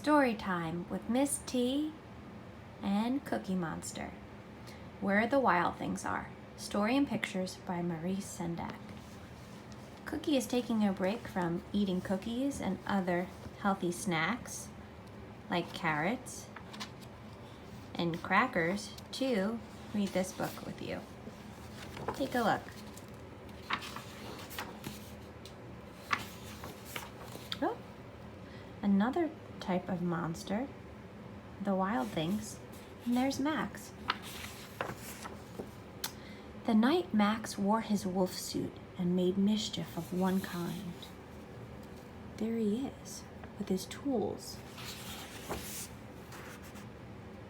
Story time with Miss T and Cookie Monster. Where the Wild Things Are. Story and pictures by Maurice Sendak. Cookie is taking a break from eating cookies and other healthy snacks like carrots and crackers to read this book with you. Take a look. Oh, another type of monster, the Wild Things, and there's Max. The night Max wore his wolf suit and made mischief of one kind. There he is, with his tools.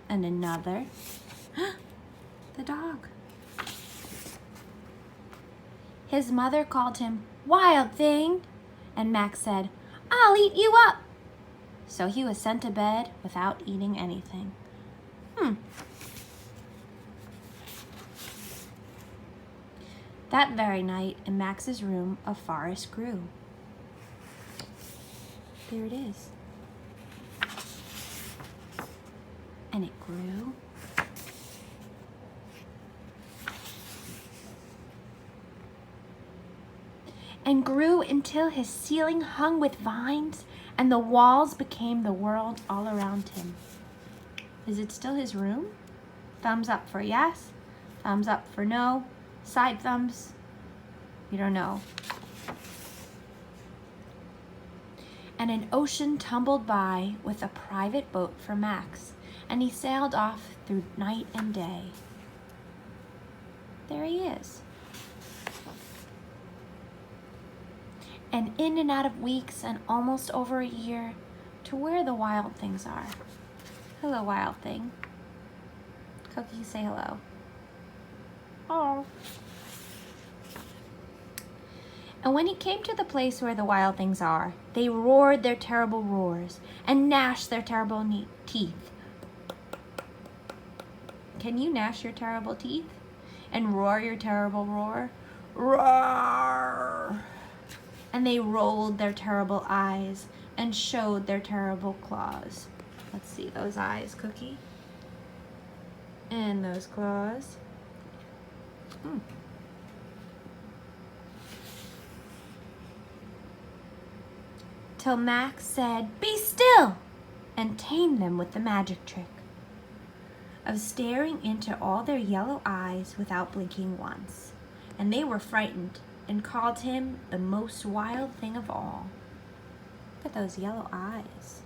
And another, the dog. His mother called him Wild Thing, and Max said, "I'll eat you up." So he was sent to bed without eating anything. That very night, in Max's room, a forest grew. There it is. And it grew. And grew until his ceiling hung with vines and the walls became the world all around him. Is it still his room? Thumbs up for yes, thumbs up for no, side thumbs, you don't know. And an ocean tumbled by with a private boat for Max, and he sailed off through night and day. There he is. And in and out of weeks and almost over a year to where the Wild Things are. Hello, Wild Thing. Cookie, say hello. Oh. And when he came to the place where the Wild Things are, they roared their terrible roars and gnashed their terrible teeth. Can you gnash your terrible teeth and roar your terrible roar? Roar! And they rolled their terrible eyes and showed their terrible claws. Let's see those eyes, Cookie. And those claws. Till Max said, "Be still!" and tamed them with the magic trick of staring into all their yellow eyes without blinking once. And they were frightened and called him the most wild thing of all. Look at those yellow eyes.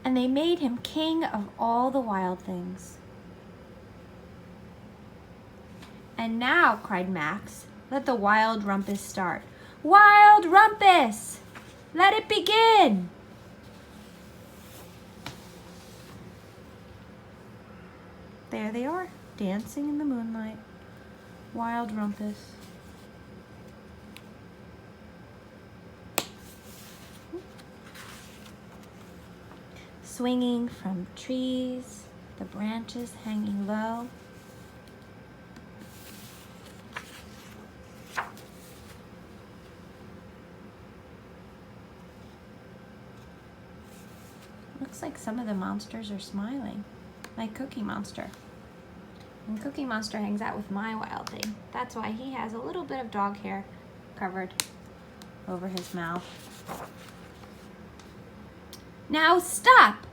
And they made him king of all the wild things. And now, cried Max, let the wild rumpus start. Wild rumpus! Let it begin! There they are, dancing in the moonlight. Wild rumpus. Swinging from trees, the branches hanging low. Looks like some of the monsters are smiling, like Cookie Monster. And Cookie Monster hangs out with my Wild Thing. That's why he has a little bit of dog hair covered over his mouth. Now stop,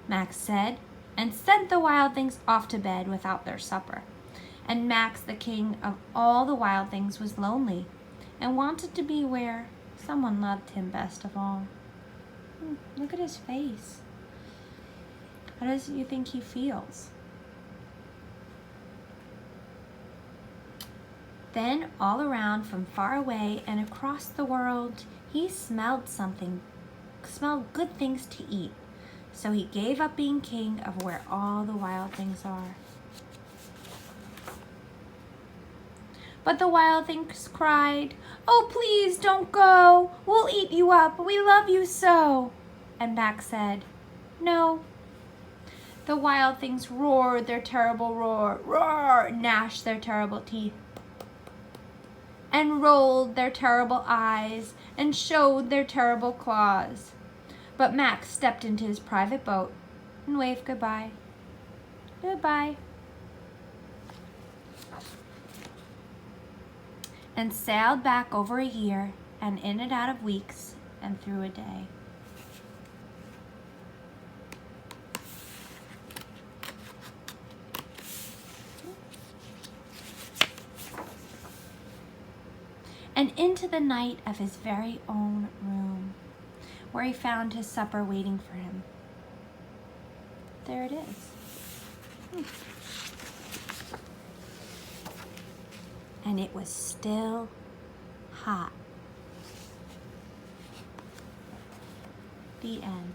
Max said, and sent the Wild Things off to bed without their supper. And Max, the king of all the Wild Things, was lonely and wanted to be where someone loved him best of all. Look at his face. How does you think he feels? Then all around from far away and across the world, he smelled good things to eat. So he gave up being king of where all the wild things are. But the Wild Things cried, "Oh, please don't go. We'll eat you up. We love you so." And Max said, "No." The Wild Things roared their terrible roar, roar, gnashed their terrible teeth. and rolled their terrible eyes and showed their terrible claws. But Max stepped into his private boat and waved goodbye. Goodbye. And sailed back over a year and in and out of weeks and through a day. And into the night of his very own room, where he found his supper waiting for him. There it is. And it was still hot. The end.